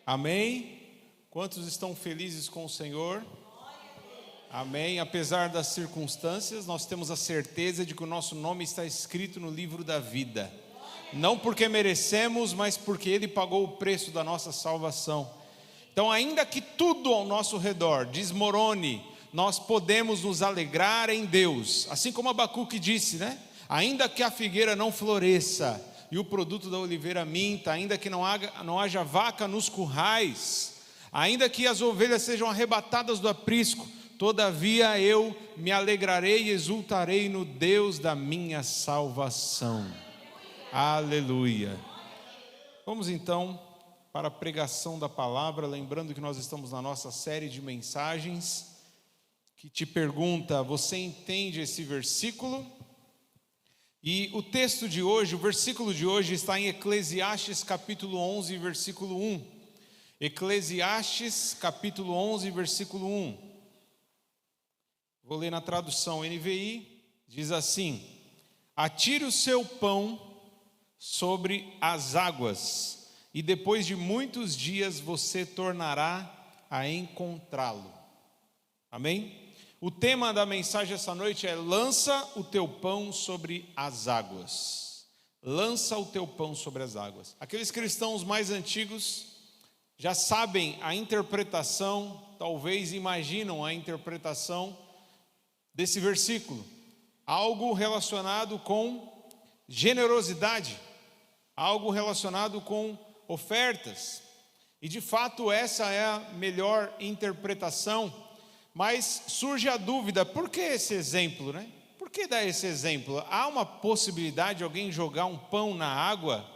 Amém? Quantos estão felizes com o Senhor? Amém? Apesar das circunstâncias, nós temos a certeza de que o nosso nome está escrito no livro da vida. Não porque merecemos, mas porque Ele pagou o preço da nossa salvação. Então, ainda que tudo ao nosso redor desmorone, nós podemos nos alegrar em Deus. Assim como Abacuque disse, né? Ainda que a figueira não floresça e o produto da oliveira minta, ainda que não haja vaca nos currais, ainda que as ovelhas sejam arrebatadas do aprisco, todavia eu me alegrarei e exultarei no Deus da minha salvação. Aleluia. Vamos então para a pregação da palavra, lembrando que nós estamos na nossa série de mensagens que te pergunta: você entende esse versículo? E o texto de hoje, o versículo de hoje está em Eclesiastes capítulo 11, versículo 1. Eclesiastes capítulo 11, versículo 1. Vou ler na tradução NVI, diz assim: atire o seu pão sobre as águas, e depois de muitos dias você tornará a encontrá-lo. Amém? O tema da mensagem essa noite é: lança o teu pão sobre as águas. Lança o teu pão sobre as águas. Aqueles cristãos mais antigos já sabem a interpretação, talvez imaginam a interpretação desse versículo. Algo relacionado com generosidade, algo relacionado com ofertas. E de fato essa é a melhor interpretação. Mas surge a dúvida: por que esse exemplo, né? Por que dar esse exemplo? Há uma possibilidade de alguém jogar um pão na água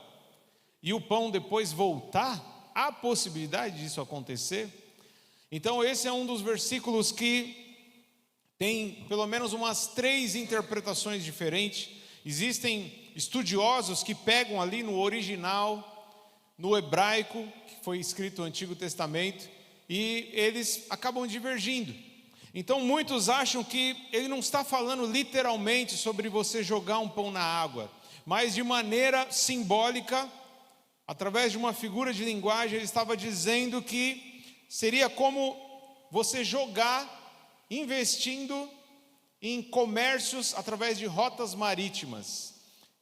e o pão depois voltar? Há possibilidade disso acontecer? Então esse é um dos versículos que tem pelo menos umas 3 interpretações diferentes. Existem estudiosos que pegam ali no original, no hebraico, que foi escrito no Antigo Testamento, e eles acabam divergindo. Então muitos acham que ele não está falando literalmente sobre você jogar um pão na água, mas de maneira simbólica, através de uma figura de linguagem, ele estava dizendo que seria como você jogar, investindo em comércios através de rotas marítimas.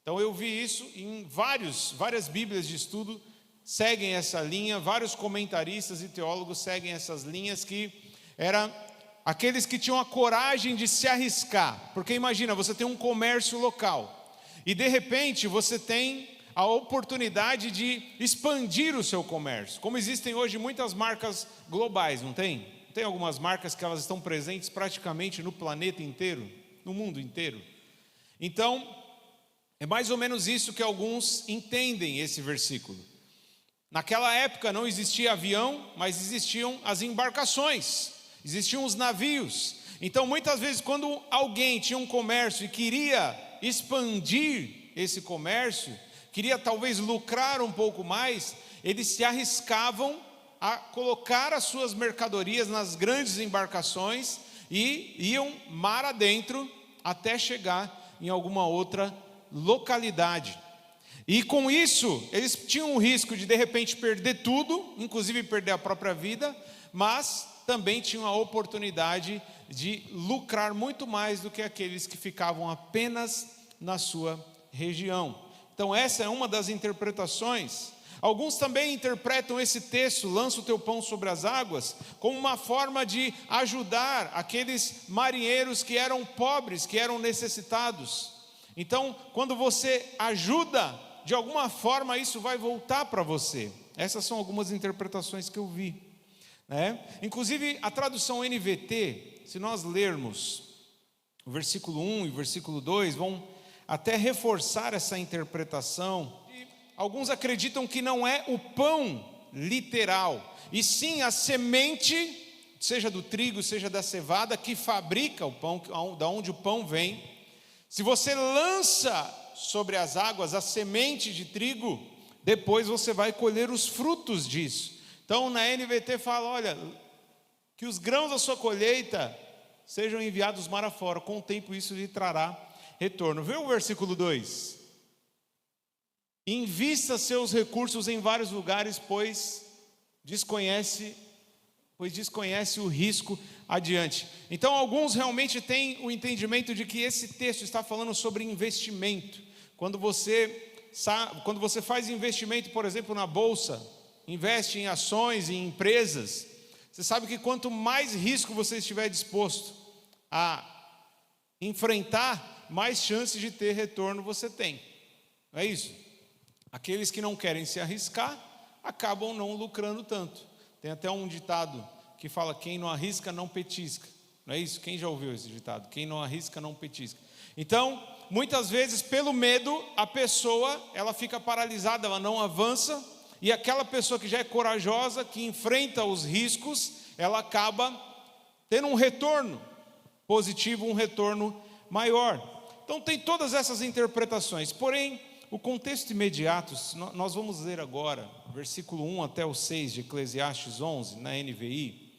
Então eu vi isso em várias bíblias de estudo, seguem essa linha, vários comentaristas e teólogos seguem essas linhas, que era aqueles que tinham a coragem de se arriscar. Porque imagina, você tem um comércio local e de repente você tem a oportunidade de expandir o seu comércio. Como existem hoje muitas marcas globais, não tem? Tem algumas marcas que elas estão presentes praticamente no planeta inteiro, no mundo inteiro. Então, é mais ou menos isso que alguns entendem esse versículo. Naquela época não existia avião, mas existiam as embarcações, existiam os navios. Então muitas vezes quando alguém tinha um comércio e queria expandir esse comércio, queria talvez lucrar um pouco mais, eles se arriscavam a colocar as suas mercadorias nas grandes embarcações e iam mar adentro até chegar em alguma outra localidade. E com isso, eles tinham o risco de repente perder tudo, inclusive perder a própria vida, mas também tinham a oportunidade de lucrar muito mais do que aqueles que ficavam apenas na sua região. Então essa é uma das interpretações. Alguns também interpretam esse texto, lança o teu pão sobre as águas, como uma forma de ajudar aqueles marinheiros que eram pobres, que eram necessitados. Então, quando você ajuda, de alguma forma isso vai voltar para você. Essas são algumas interpretações que eu vi, né? Inclusive a tradução NVT, se nós lermos o versículo 1 e o versículo 2, vão até reforçar essa interpretação. Alguns acreditam que não é o pão literal, e sim a semente, seja do trigo, seja da cevada, que fabrica o pão, da onde o pão vem. Se você lança sobre as águas a semente de trigo, depois você vai colher os frutos disso. Então na NVT fala: olha, que os grãos da sua colheita sejam enviados mar afora, com o tempo isso lhe trará retorno. Vê o versículo 2. Invista seus recursos em vários lugares, pois pois desconhece o risco adiante. Então, alguns realmente têm o entendimento de que esse texto está falando sobre investimento. Quando você faz investimento, por exemplo, na bolsa, investe em ações, em empresas, você sabe que quanto mais risco você estiver disposto a enfrentar, mais chances de ter retorno você tem. Não é isso? Aqueles que não querem se arriscar, acabam não lucrando tanto. Tem até um ditado que fala: quem não arrisca não petisca. Não é isso? Quem já ouviu esse ditado? Quem não arrisca não petisca. Então, muitas vezes, pelo medo, a pessoa, ela fica paralisada, ela não avança, e aquela pessoa que já é corajosa, que enfrenta os riscos, ela acaba tendo um retorno positivo, um retorno maior. Então tem todas essas interpretações, porém o contexto imediato, nós vamos ler agora, versículo 1 até o 6 de Eclesiastes 11, na NVI,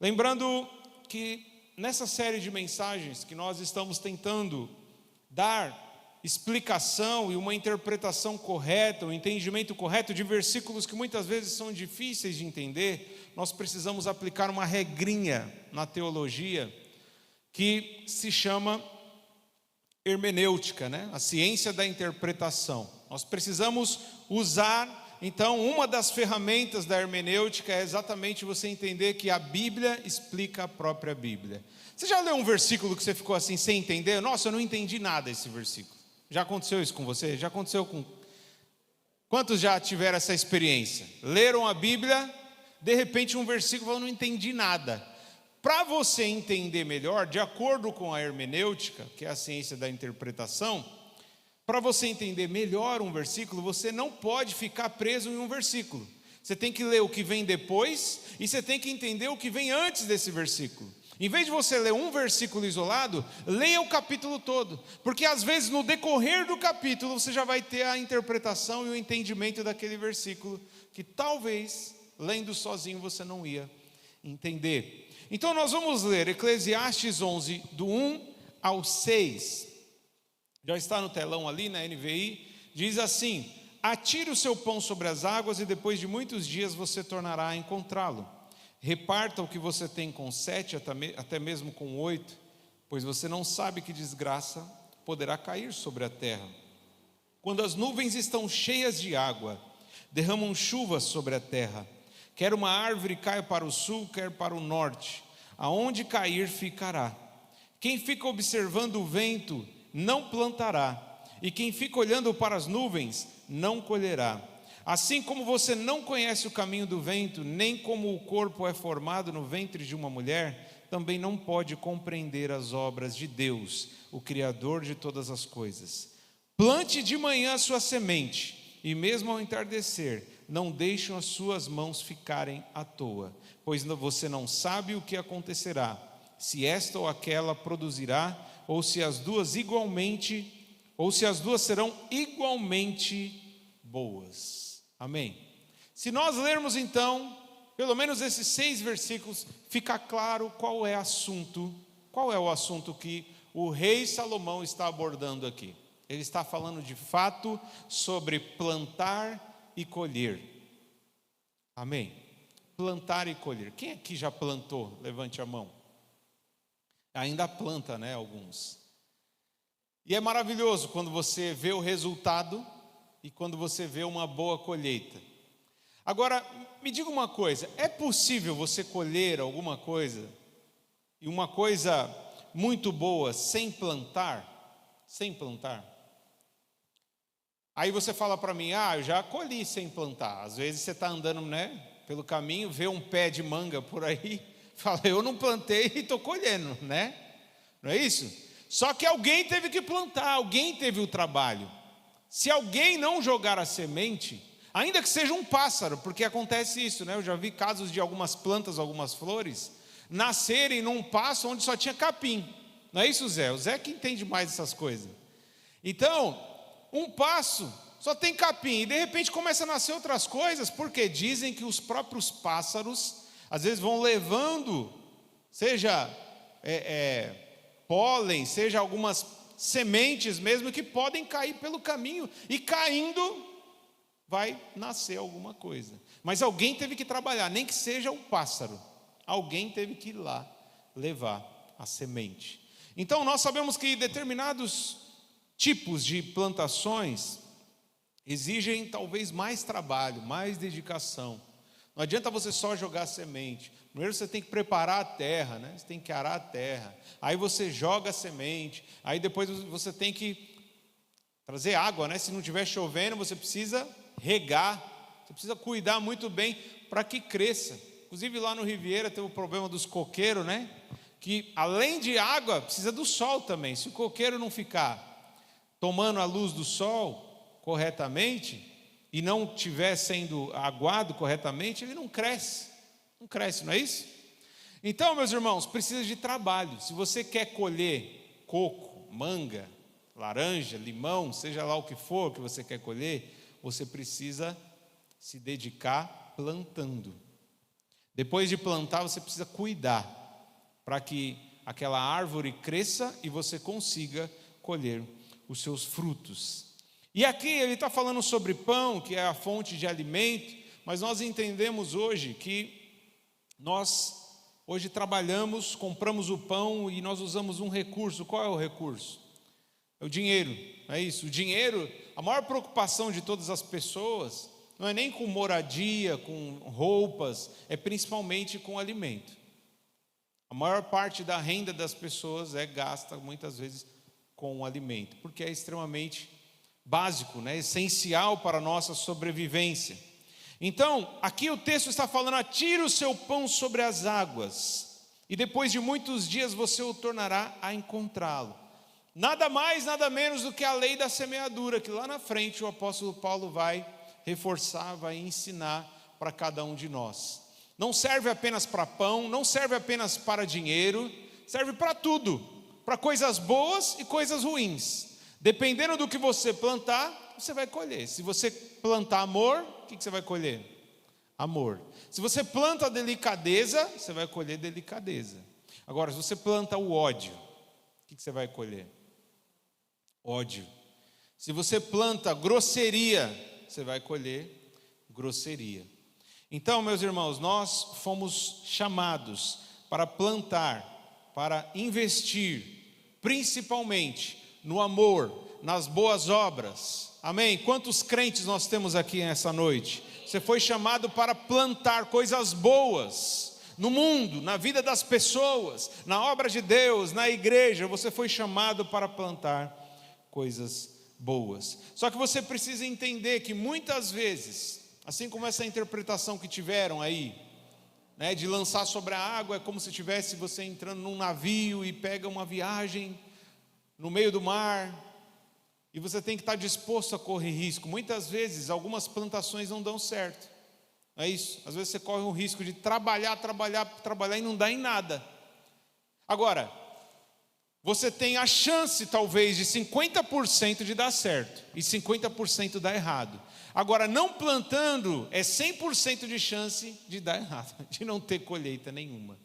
lembrando que nessa série de mensagens que nós estamos tentando dar explicação e uma interpretação correta, um entendimento correto de versículos que muitas vezes são difíceis de entender, nós precisamos aplicar uma regrinha na teologia que se chama hermenêutica, né? A ciência da interpretação. Nós precisamos usar, então, uma das ferramentas da hermenêutica é exatamente você entender que a Bíblia explica a própria Bíblia. Você já leu um versículo que você ficou assim sem entender? Nossa, eu não entendi nada esse versículo. Já aconteceu isso com você? Já aconteceu com... Quantos já tiveram essa experiência? Leram a Bíblia, de repente um versículo, eu não entendi nada. Para você entender melhor, de acordo com a hermenêutica, que é a ciência da interpretação, para você entender melhor um versículo, você não pode ficar preso em um versículo. Você tem que ler o que vem depois e você tem que entender o que vem antes desse versículo. Em vez de você ler um versículo isolado, leia o capítulo todo, porque às vezes no decorrer do capítulo você já vai ter a interpretação e o entendimento daquele versículo, que talvez, lendo sozinho, você não ia entender. Então nós vamos ler Eclesiastes 11, do 1 ao 6. Já está no telão ali na NVI. Diz assim: atire o seu pão sobre as águas e depois de muitos dias você tornará a encontrá-lo. Reparta o que você tem com 7, até mesmo com 8, pois você não sabe que desgraça poderá cair sobre a terra. Quando as nuvens estão cheias de água, derramam chuva sobre a terra. Quer uma árvore caia para o sul, quer para o norte, aonde cair ficará. Quem fica observando o vento não plantará, e quem fica olhando para as nuvens não colherá. Assim como você não conhece o caminho do vento, nem como o corpo é formado no ventre de uma mulher, também não pode compreender as obras de Deus, o Criador de todas as coisas. Plante de manhã a sua semente, e mesmo ao entardecer, não deixam as suas mãos ficarem à toa, pois você não sabe o que acontecerá, se esta ou aquela produzirá, ou se as duas serão igualmente boas. Amém? Se nós lermos então, pelo menos esses 6 versículos, fica claro qual é o assunto que o rei Salomão está abordando aqui. Ele está falando de fato sobre plantar e colher. Amém? Plantar e colher. Quem aqui já plantou? Levante a mão. Ainda planta, né? Alguns. E é maravilhoso quando você vê o resultado e quando você vê uma boa colheita. Agora, me diga uma coisa: é possível você colher alguma coisa, e uma coisa muito boa, sem plantar? Sem plantar? Aí você fala para mim: eu já colhi sem plantar. Às vezes você está andando, né, pelo caminho, vê um pé de manga por aí, fala: eu não plantei e estou colhendo, né? Não é isso? Só que alguém teve que plantar, alguém teve o trabalho. Se alguém não jogar a semente, ainda que seja um pássaro, porque acontece isso, né? Eu já vi casos de algumas plantas, algumas flores, nascerem num pasto onde só tinha capim. Não é isso, Zé? O Zé que entende mais dessas coisas. Então, um passo só tem capim, e de repente começa a nascer outras coisas, porque dizem que os próprios pássaros, às vezes vão levando, seja pólen, seja algumas sementes mesmo, que podem cair pelo caminho, e caindo, vai nascer alguma coisa. Mas alguém teve que trabalhar, nem que seja um pássaro. Alguém teve que ir lá levar a semente. Então nós sabemos que determinados tipos de plantações exigem talvez mais trabalho, mais dedicação. Não adianta você só jogar semente. Primeiro você tem que preparar a terra, né? Você tem que arar a terra. Aí você joga a semente. Aí depois você tem que trazer água, né? Se não estiver chovendo, você precisa regar. Você precisa cuidar muito bem para que cresça. Inclusive lá no Riviera tem o problema dos coqueiros, né? Que além de água, precisa do sol também. Se o coqueiro não ficar tomando a luz do sol corretamente e não estiver sendo aguado corretamente, ele não cresce. Não cresce, não é isso? Então, meus irmãos, precisa de trabalho. Se você quer colher coco, manga, laranja, limão, seja lá o que for que você quer colher, você precisa se dedicar plantando. Depois de plantar, você precisa cuidar para que aquela árvore cresça e você consiga colher os seus frutos. E aqui ele está falando sobre pão, que é a fonte de alimento, mas nós entendemos hoje que nós hoje trabalhamos, compramos o pão e nós usamos um recurso. Qual é o recurso? É o dinheiro, não é isso? O dinheiro, a maior preocupação de todas as pessoas não é nem com moradia, com roupas, é principalmente com alimento. A maior parte da renda das pessoas é gasta muitas vezes com o alimento, porque é extremamente básico, né? Essencial para a nossa sobrevivência. Então, aqui o texto está falando: atire o seu pão sobre as águas, e depois de muitos dias você o tornará a encontrá-lo. Nada mais, nada menos do que a lei da semeadura, que lá na frente o apóstolo Paulo vai reforçar, vai ensinar para cada um de nós. Não serve apenas para pão, não serve apenas para dinheiro, serve para tudo, para coisas boas e coisas ruins. Dependendo do que você plantar, você vai colher. Se você plantar amor, o que você vai colher? Amor. Se você planta delicadeza, você vai colher delicadeza. Agora, se você planta o ódio, o que você vai colher? Ódio. Se você planta grosseria, você vai colher grosseria. Então, meus irmãos, nós fomos chamados para plantar, para investir, principalmente no amor, nas boas obras. Amém? Quantos crentes nós temos aqui nessa noite? Você foi chamado para plantar coisas boas no mundo, na vida das pessoas, na obra de Deus, na igreja. Você foi chamado para plantar coisas boas. Só que você precisa entender que muitas vezes, assim como essa interpretação que tiveram aí, né, de lançar sobre a água, é como se tivesse você entrando num navio e pega uma viagem no meio do mar, e você tem que estar disposto a correr risco. Muitas vezes, algumas plantações não dão certo, não é isso? Às vezes você corre um risco de trabalhar e não dá em nada. Agora, você tem a chance talvez de 50% de dar certo, e 50% dar errado. Agora, não plantando, é 100% de chance de dar errado, de não ter colheita nenhuma.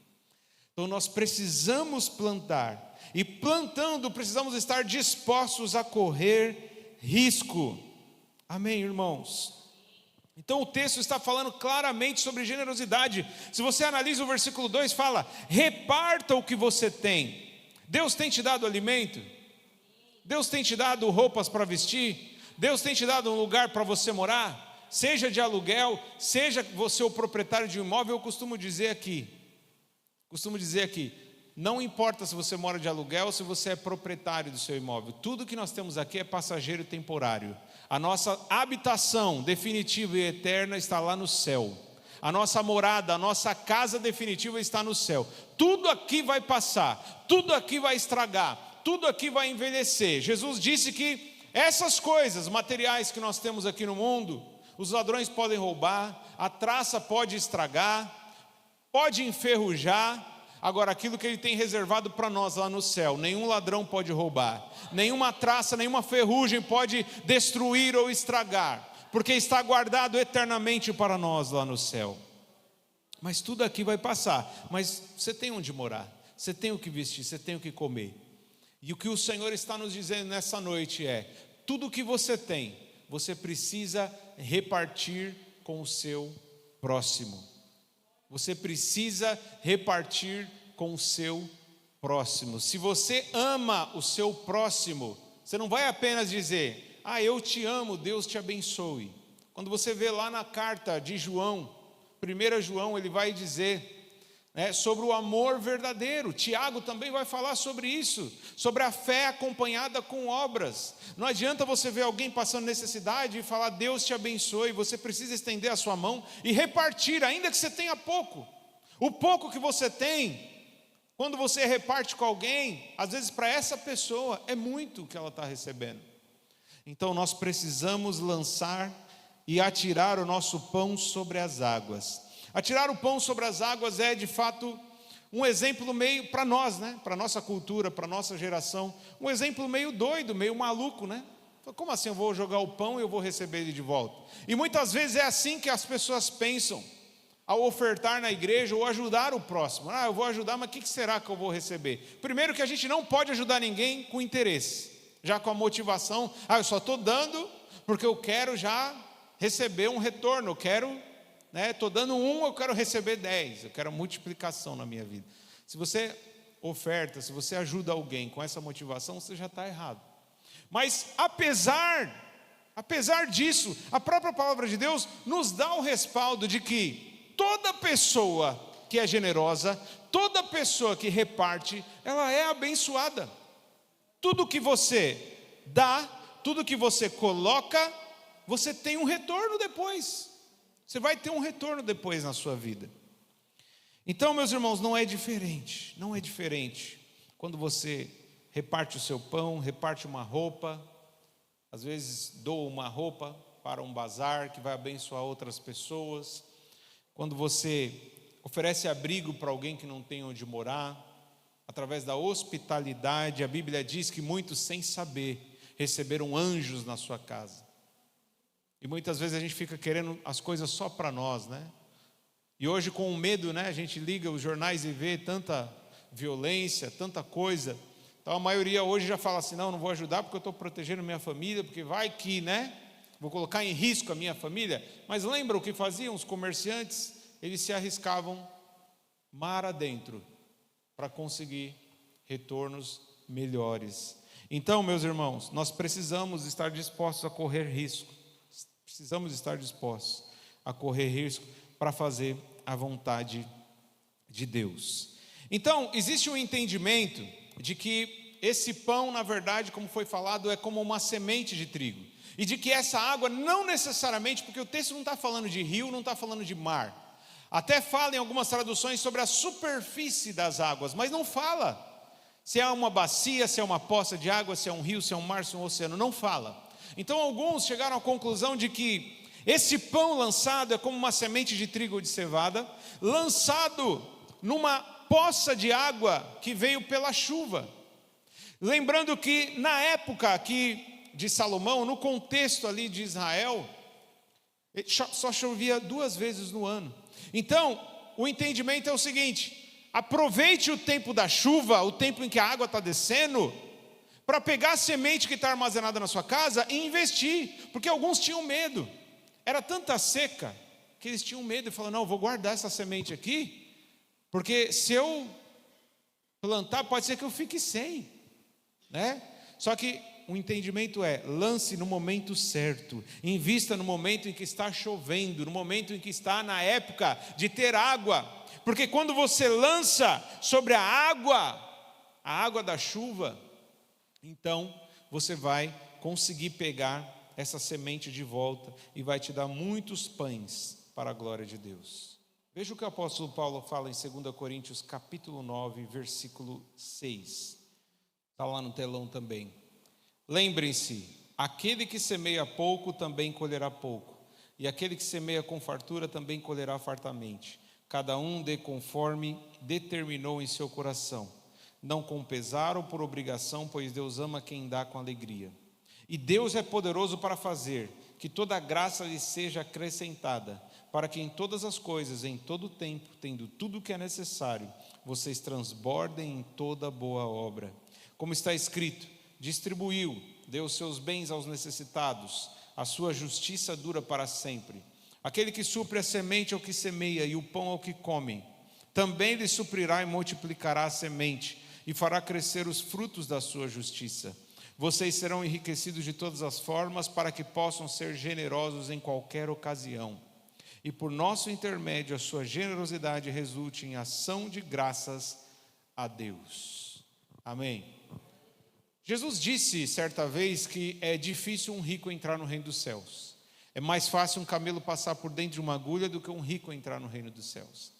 Então nós precisamos plantar, e plantando precisamos estar dispostos a correr risco. Amém, irmãos? Então o texto está falando claramente sobre generosidade. Se você analisa o versículo 2, fala: reparta o que você tem. Deus tem te dado alimento? Deus tem te dado roupas para vestir? Deus tem te dado um lugar para você morar? Seja de aluguel, seja você o proprietário de um imóvel. Eu costumo dizer aqui, não importa se você mora de aluguel ou se você é proprietário do seu imóvel. Tudo que nós temos aqui é passageiro e temporário. A nossa habitação definitiva e eterna está lá no céu. A nossa morada, a nossa casa definitiva está no céu. Tudo aqui vai passar, tudo aqui vai estragar, tudo aqui vai envelhecer. Jesus disse que essas coisas materiais que nós temos aqui no mundo, os ladrões podem roubar, a traça pode estragar, pode enferrujar. Agora, aquilo que Ele tem reservado para nós lá no céu, nenhum ladrão pode roubar, nenhuma traça, nenhuma ferrugem pode destruir ou estragar, porque está guardado eternamente para nós lá no céu. Mas tudo aqui vai passar, mas você tem onde morar, você tem o que vestir, você tem o que comer. E o que o Senhor está nos dizendo nessa noite é: tudo que você tem, você precisa repartir com o seu próximo. Você precisa repartir com o seu próximo. Se você ama o seu próximo, você não vai apenas dizer: ah, eu te amo, Deus te abençoe. Quando você vê lá na carta de João, 1 João, ele vai dizer sobre o amor verdadeiro. Tiago também vai falar sobre isso, sobre a fé acompanhada com obras. Não adianta você ver alguém passando necessidade e falar: Deus te abençoe. Você precisa estender a sua mão e repartir, ainda que você tenha pouco. O pouco que você tem, quando você reparte com alguém, às vezes para essa pessoa é muito o que ela está recebendo. Então nós precisamos lançar e atirar o nosso pão sobre as águas. Atirar o pão sobre as águas é de fato um exemplo meio para nós, para a nossa cultura, para a nossa geração, um exemplo meio doido, meio maluco, Como assim eu vou jogar o pão e eu vou receber ele de volta? E muitas vezes é assim que as pessoas pensam ao ofertar na igreja ou ajudar o próximo. Eu vou ajudar, mas o que será que eu vou receber? Primeiro, que a gente não pode ajudar ninguém com interesse, já com a motivação: eu só estou dando porque eu quero já receber um retorno, eu quero, estou dando 1, eu quero receber 10, eu quero multiplicação na minha vida. Se você oferta, se você ajuda alguém com essa motivação, você já está errado. Mas apesar disso, a própria palavra de Deus nos dá o respaldo de que toda pessoa que é generosa, toda pessoa que reparte, ela é abençoada. Tudo que você dá, tudo que você coloca, você tem um retorno depois. Você vai ter um retorno depois na sua vida. Então, meus irmãos, não é diferente quando você reparte o seu pão, reparte uma roupa, às vezes doa uma roupa para um bazar que vai abençoar outras pessoas, quando você oferece abrigo para alguém que não tem onde morar, através da hospitalidade. A Bíblia diz que muitos, sem saber, receberam anjos na sua casa. E muitas vezes a gente fica querendo as coisas só para nós, E hoje, com o medo, a gente liga os jornais e vê tanta violência, tanta coisa. Então a maioria hoje já fala assim: não vou ajudar porque eu estou protegendo minha família, porque vai que, vou colocar em risco a minha família. Mas lembra o que faziam os comerciantes? Eles se arriscavam mar adentro para conseguir retornos melhores. Então, meus irmãos, nós precisamos estar dispostos a correr risco. Precisamos estar dispostos a correr risco para fazer a vontade de Deus. Então, existe um entendimento de que esse pão, na verdade, como foi falado, é como uma semente de trigo. E de que essa água não necessariamente, porque o texto não está falando de rio, não está falando de mar. Até fala em algumas traduções sobre a superfície das águas, mas não fala se é uma bacia, se é uma poça de água, se é um rio, se é um mar, se é um oceano, não fala. Então alguns chegaram à conclusão de que esse pão lançado é como uma semente de trigo ou de cevada, lançado numa poça de água que veio pela chuva. Lembrando que na época aqui de Salomão, no contexto ali de Israel, só chovia 2 vezes no ano. Então, o entendimento é o seguinte: aproveite o tempo da chuva, o tempo em que a água está descendo, para pegar a semente que está armazenada na sua casa e investir, porque alguns tinham medo. Era tanta seca que eles tinham medo e falaram: não, eu vou guardar essa semente aqui, porque se eu plantar, pode ser que eu fique sem, Só que o entendimento é: lance no momento certo, invista no momento em que está chovendo, no momento em que está na época de ter água, porque quando você lança sobre a água da chuva, então você vai conseguir pegar essa semente de volta e vai te dar muitos pães para a glória de Deus. Veja o que o apóstolo Paulo fala em 2 Coríntios capítulo 9, versículo 6. Está lá no telão também. Lembrem-se, aquele que semeia pouco também colherá pouco, e aquele que semeia com fartura também colherá fartamente. Cada um dê conforme determinou em seu coração, não com pesar ou por obrigação, pois Deus ama quem dá com alegria. E Deus é poderoso para fazer que toda a graça lhe seja acrescentada, para que em todas as coisas, em todo o tempo, tendo tudo o que é necessário, vocês transbordem em toda boa obra. Como está escrito: distribuiu, deu seus bens aos necessitados, a sua justiça dura para sempre. Aquele que supre a semente ao que semeia e o pão ao que come, também lhe suprirá e multiplicará a semente, e fará crescer os frutos da sua justiça. Vocês serão enriquecidos de todas as formas, para que possam ser generosos em qualquer ocasião. E por nosso intermédio, a sua generosidade resulte em ação de graças a Deus. Amém. Jesus disse certa vez que é difícil um rico entrar no reino dos céus. É mais fácil um camelo passar por dentro de uma agulha do que um rico entrar no reino dos céus.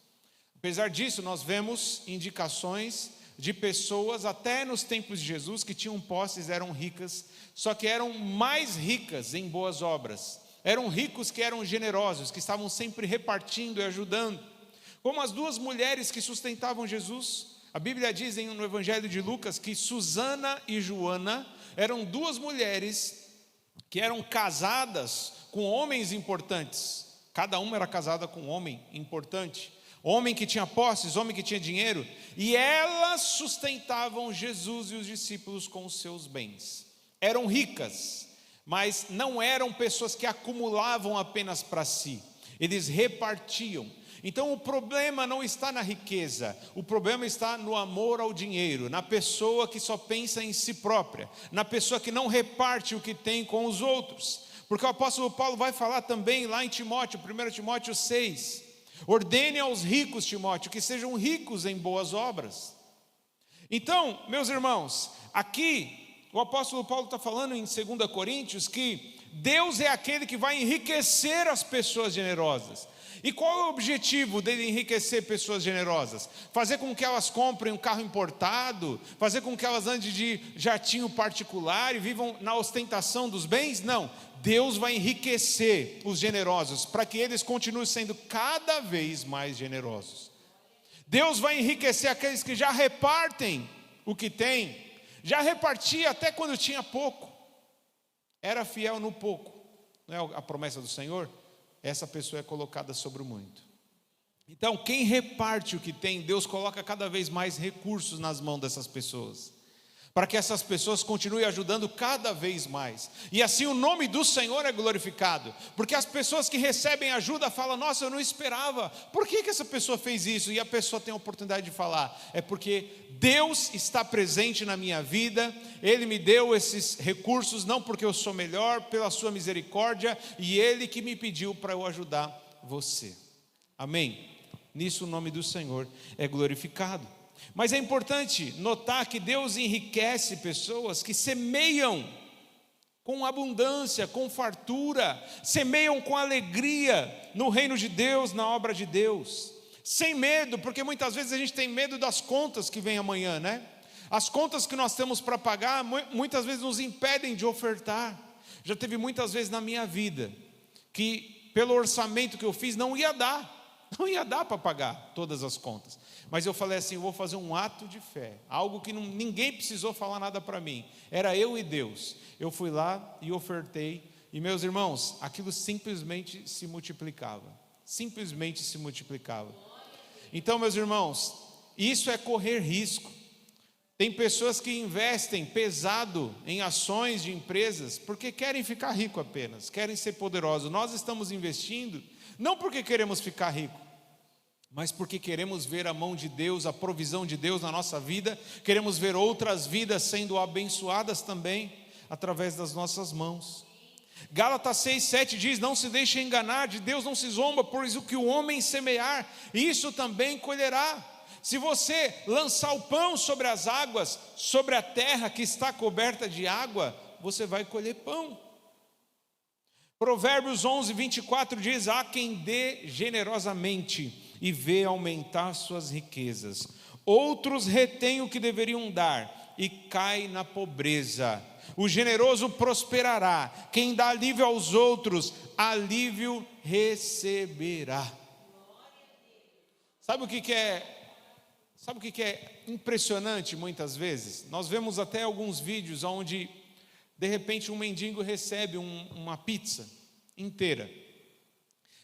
Apesar disso, nós vemos indicações de pessoas, até nos tempos de Jesus, que tinham posses, eram ricas, só que eram mais ricas em boas obras. Eram ricos que eram generosos, que estavam sempre repartindo e ajudando. Como as duas mulheres que sustentavam Jesus. A Bíblia diz no Evangelho de Lucas que Susana e Joana eram duas mulheres que eram casadas com homens importantes. Cada uma era casada com um homem importante. Homem que tinha posses, homem que tinha dinheiro, e elas sustentavam Jesus e os discípulos com os seus bens. Eram ricas, mas não eram pessoas que acumulavam apenas para si, eles repartiam. Então o problema não está na riqueza, o problema está no amor ao dinheiro, na pessoa que só pensa em si própria, na pessoa que não reparte o que tem com os outros. Porque o apóstolo Paulo vai falar também lá em Timóteo, 1 Timóteo 6, ordene aos ricos, Timóteo, que sejam ricos em boas obras. Então, meus irmãos, aqui o apóstolo Paulo está falando em 2 Coríntios que Deus é aquele que vai enriquecer as pessoas generosas. E qual é o objetivo dele enriquecer pessoas generosas? Fazer com que elas comprem um carro importado? Fazer com que elas andem de jatinho particular e vivam na ostentação dos bens? Não, Deus vai enriquecer os generosos, para que eles continuem sendo cada vez mais generosos. Deus vai enriquecer aqueles que já repartem o que têm, já repartia até quando tinha pouco, era fiel no pouco, não é a promessa do Senhor? Essa pessoa é colocada sobre o muito. Então, quem reparte o que tem, Deus coloca cada vez mais recursos nas mãos dessas pessoas, para que essas pessoas continuem ajudando cada vez mais, e assim o nome do Senhor é glorificado, porque as pessoas que recebem ajuda falam: nossa, eu não esperava, por que essa pessoa fez isso? E a pessoa tem a oportunidade de falar: é porque Deus está presente na minha vida, Ele me deu esses recursos, não porque eu sou melhor, pela sua misericórdia, e Ele que me pediu para eu ajudar você. Amém? Nisso o nome do Senhor é glorificado. Mas é importante notar que Deus enriquece pessoas que semeiam com abundância, com fartura, semeiam com alegria no reino de Deus, na obra de Deus, sem medo, porque muitas vezes a gente tem medo das contas que vem amanhã, né? As contas que nós temos para pagar, muitas vezes nos impedem de ofertar. Já teve muitas vezes na minha vida, que pelo orçamento que eu fiz, não ia dar para pagar todas as contas. Mas eu falei assim: eu vou fazer um ato de fé, algo que ninguém precisou falar nada para mim, era eu e Deus. Eu fui lá e ofertei, e meus irmãos, aquilo simplesmente se multiplicava. Então, meus irmãos, isso é correr risco. Tem pessoas que investem pesado em ações de empresas, porque querem ficar rico apenas, querem ser poderosos. Nós estamos investindo, não porque queremos ficar rico, mas porque queremos ver a mão de Deus, a provisão de Deus na nossa vida, queremos ver outras vidas sendo abençoadas também, através das nossas mãos. Gálatas 6:7 diz: não se deixe enganar, de Deus não se zomba, pois o que o homem semear, isso também colherá. Se você lançar o pão sobre as águas, sobre a terra que está coberta de água, você vai colher pão. Provérbios 11:24 diz: há quem dê generosamente e vê aumentar suas riquezas. Outros retêm o que deveriam dar e cai na pobreza. O generoso prosperará. Quem dá alívio aos outros, alívio receberá. Sabe o que é impressionante muitas vezes? Nós vemos até alguns vídeos onde de repente um mendigo recebe uma pizza inteira.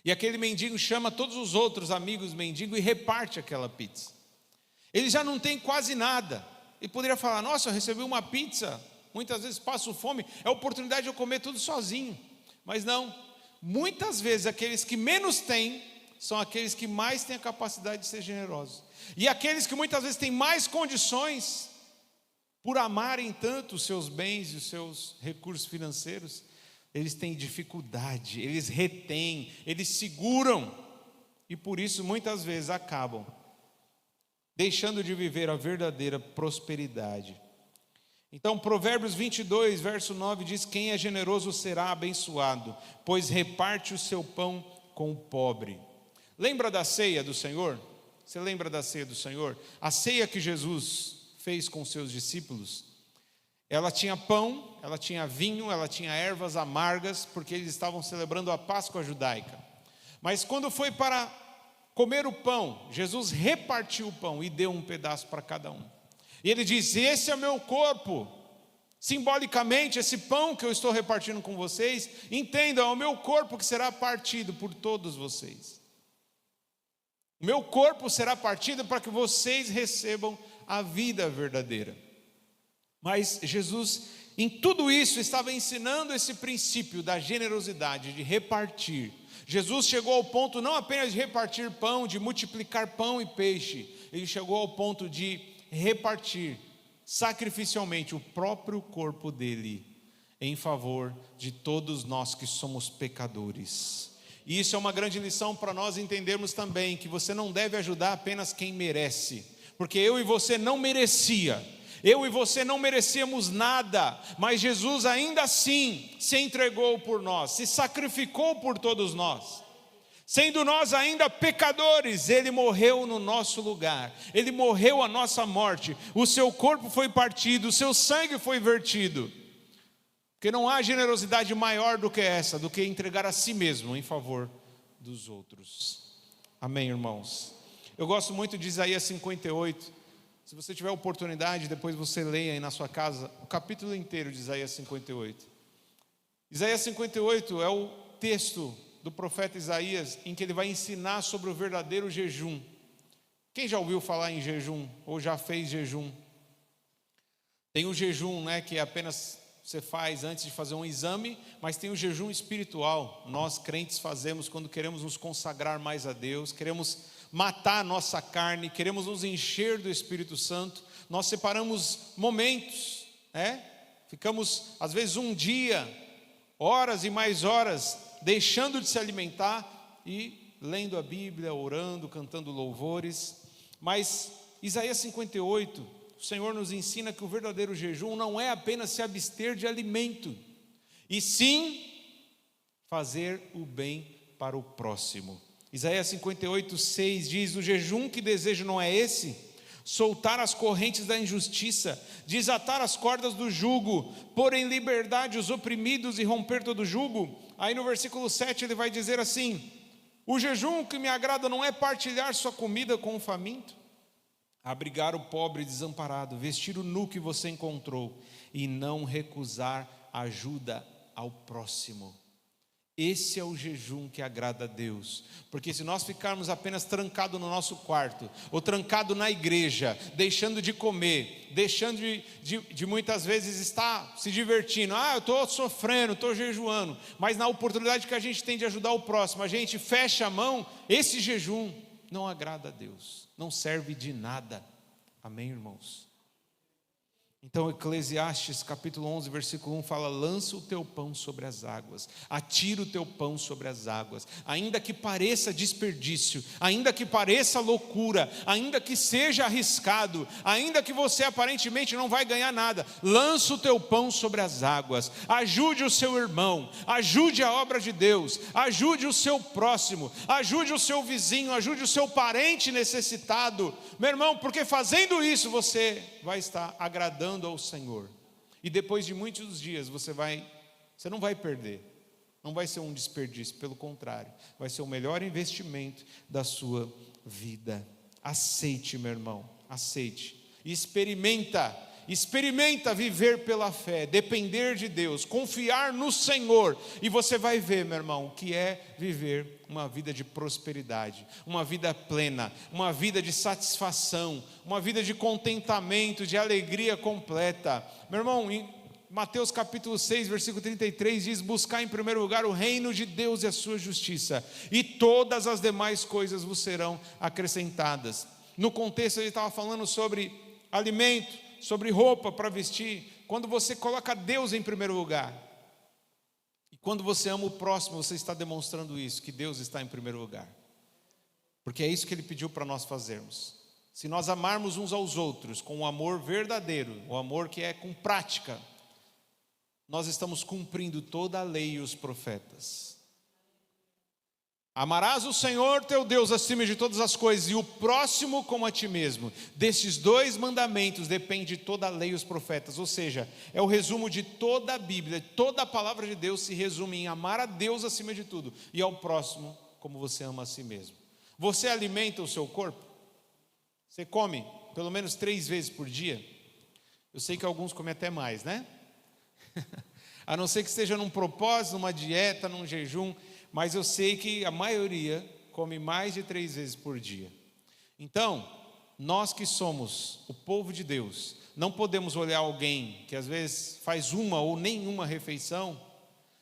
E aquele mendigo chama todos os outros amigos mendigos e reparte aquela pizza. Ele já não tem quase nada. Ele poderia falar: nossa, eu recebi uma pizza, muitas vezes passo fome, é a oportunidade de eu comer tudo sozinho. Mas não, muitas vezes aqueles que menos têm são aqueles que mais têm a capacidade de ser generosos. E aqueles que muitas vezes têm mais condições, por amarem tanto os seus bens e os seus recursos financeiros, eles têm dificuldade, eles retêm, eles seguram, e por isso muitas vezes acabam deixando de viver a verdadeira prosperidade. Então Provérbios 22, verso 9 diz: quem é generoso será abençoado, pois reparte o seu pão com o pobre. Lembra da ceia do Senhor? Você lembra da ceia do Senhor? A ceia que Jesus fez com seus discípulos, ela tinha pão, ela tinha vinho, ela tinha ervas amargas, porque eles estavam celebrando a Páscoa judaica. Mas quando foi para comer o pão, Jesus repartiu o pão e deu um pedaço para cada um. E ele diz: esse é meu corpo. Simbolicamente, esse pão que eu estou repartindo com vocês, entendam, é o meu corpo que será partido por todos vocês. O meu corpo será partido para que vocês recebam a vida verdadeira. Mas Jesus, em tudo isso, estava ensinando esse princípio da generosidade, de repartir. Jesus chegou ao ponto não apenas de repartir pão, de multiplicar pão e peixe, ele chegou ao ponto de repartir sacrificialmente o próprio corpo dele em favor de todos nós que somos pecadores. E isso é uma grande lição para nós entendermos também, que você não deve ajudar apenas quem merece, porque eu e você não merecia. Eu e você não merecíamos nada, mas Jesus ainda assim se entregou por nós, se sacrificou por todos nós. Sendo nós ainda pecadores, Ele morreu no nosso lugar, Ele morreu a nossa morte, o seu corpo foi partido, o seu sangue foi vertido. Porque não há generosidade maior do que essa, do que entregar a si mesmo em favor dos outros. Amém, irmãos? Eu gosto muito de Isaías 58. Se você tiver oportunidade, depois você leia aí na sua casa o capítulo inteiro de Isaías 58. Isaías 58 é o texto do profeta Isaías em que ele vai ensinar sobre o verdadeiro jejum. Quem já ouviu falar em jejum ou já fez jejum? Tem o jejum, que apenas você faz antes de fazer um exame, mas tem o jejum espiritual. Nós crentes fazemos quando queremos nos consagrar mais a Deus, queremos matar a nossa carne, queremos nos encher do Espírito Santo. Nós separamos momentos, ficamos às vezes um dia, horas e mais horas, deixando de se alimentar e lendo a Bíblia, orando, cantando louvores. Mas Isaías 58, o Senhor nos ensina que o verdadeiro jejum não é apenas se abster de alimento, e sim fazer o bem para o próximo. Isaías 58, 6 diz: o jejum que desejo não é esse? Soltar as correntes da injustiça, desatar as cordas do jugo, pôr em liberdade os oprimidos e romper todo jugo. Aí no versículo 7 ele vai dizer assim: o jejum que me agrada não é partilhar sua comida com o faminto, abrigar o pobre desamparado, vestir o nu que você encontrou e não recusar ajuda ao próximo. Esse é o jejum que agrada a Deus, porque se nós ficarmos apenas trancados no nosso quarto, ou trancados na igreja, deixando de comer, deixando de muitas vezes estar se divertindo, eu estou sofrendo, estou jejuando, mas na oportunidade que a gente tem de ajudar o próximo, a gente fecha a mão, esse jejum não agrada a Deus, não serve de nada. Amém, irmãos? Então Eclesiastes capítulo 11 versículo 1 fala: lança o teu pão sobre as águas, atira o teu pão sobre as águas, ainda que pareça desperdício, ainda que pareça loucura, ainda que seja arriscado, ainda que você aparentemente não vai ganhar nada, lança o teu pão sobre as águas, ajude o seu irmão, ajude a obra de Deus, ajude o seu próximo, ajude o seu vizinho, ajude o seu parente necessitado, meu irmão, porque fazendo isso você vai estar agradando ao Senhor, e depois de muitos dias você não vai perder, não vai ser um desperdício, pelo contrário, vai ser o melhor investimento da sua vida. Aceite, meu irmão, aceite, experimenta viver pela fé, depender de Deus, confiar no Senhor, e você vai ver, meu irmão, o que é viver uma vida de prosperidade, uma vida plena, uma vida de satisfação, uma vida de contentamento, de alegria completa. Meu irmão, Mateus capítulo 6, versículo 33 diz: buscar em primeiro lugar o reino de Deus e a sua justiça, e todas as demais coisas vos serão acrescentadas. No contexto ele estava falando sobre alimento, sobre roupa para vestir. Quando você coloca Deus em primeiro lugar, e quando você ama o próximo, você está demonstrando isso, que Deus está em primeiro lugar, porque é isso que ele pediu para nós fazermos. Se nós amarmos uns aos outros com um amor verdadeiro, o amor que é com prática, nós estamos cumprindo toda a lei e os profetas. Amarás o Senhor teu Deus acima de todas as coisas, e o próximo como a ti mesmo. Destes 2 mandamentos depende toda a lei e os profetas. Ou seja, é o resumo de toda a Bíblia. Toda a palavra de Deus se resume em amar a Deus acima de tudo, e ao próximo como você ama a si mesmo. Você alimenta o seu corpo? Você come pelo menos 3 vezes por dia? Eu sei que alguns comem até mais, né? A não ser que esteja num propósito, numa dieta, num jejum, mas eu sei que a maioria come mais de 3 vezes por dia. Então, nós que somos o povo de Deus, não podemos olhar alguém que às vezes faz uma ou nenhuma refeição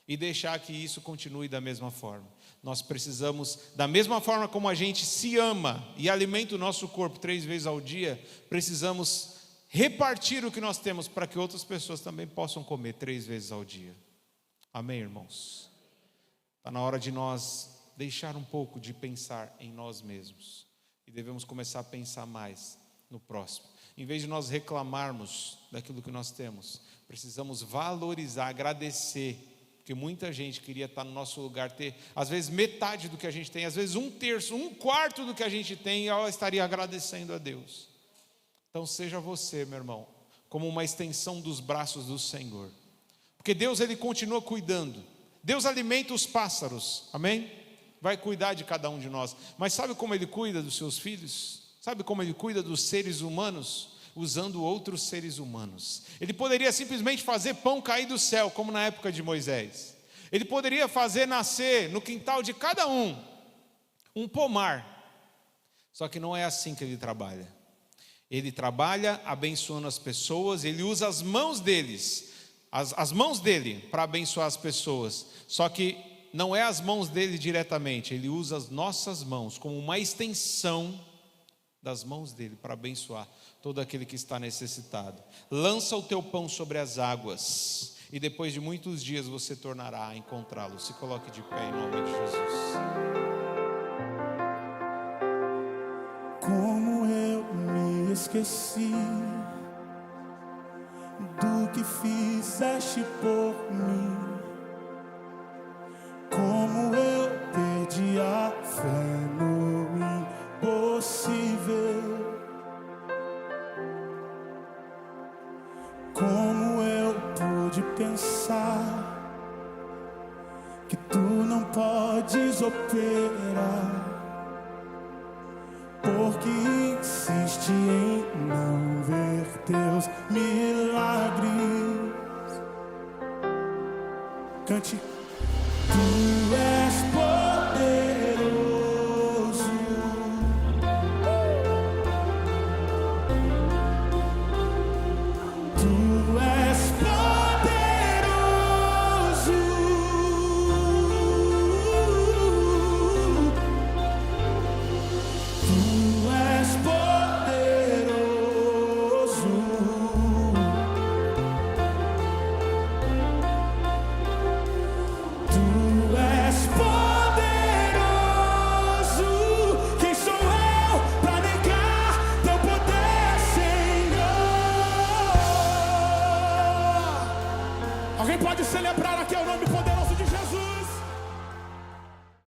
e deixar que isso continue da mesma forma. Nós precisamos, da mesma forma como a gente se ama e alimenta o nosso corpo 3 vezes ao dia, precisamos repartir o que nós temos para que outras pessoas também possam comer 3 vezes ao dia. Amém, irmãos? Está na hora de nós deixar um pouco de pensar em nós mesmos e devemos começar a pensar mais no próximo. Em vez de nós reclamarmos daquilo que nós temos, precisamos valorizar, agradecer, porque muita gente queria estar no nosso lugar, ter às vezes metade do que a gente tem, às vezes 1/3, 1/4 do que a gente tem, e ela estaria agradecendo a Deus. Então seja você, meu irmão, como uma extensão dos braços do Senhor, porque Deus, Ele continua cuidando. Deus alimenta os pássaros, amém? Vai cuidar de cada um de nós. Mas sabe como Ele cuida dos seus filhos? Sabe como Ele cuida dos seres humanos? Usando outros seres humanos. Ele poderia simplesmente fazer pão cair do céu, como na época de Moisés. Ele poderia fazer nascer no quintal de cada um pomar. Só que não é assim que Ele trabalha. Ele trabalha abençoando as pessoas, Ele usa as mãos deles, as mãos dele para abençoar as pessoas. Só que não é as mãos dele diretamente, Ele usa as nossas mãos como uma extensão das mãos dele para abençoar todo aquele que está necessitado. Lança o teu pão sobre as águas, e depois de muitos dias você tornará a encontrá-lo. Se coloque de pé em nome de Jesus. Como eu me esqueci do que fizeste por mim, como eu perdi a fé no impossível, como eu pude pensar que tu não podes operar, porque insiste em não ver teus milagres. Cante. Tu és poderoso, tu és poderoso, tu és poderoso, tu és poderoso. Quem sou eu para negar teu poder, Senhor? Alguém pode celebrar aqui o nome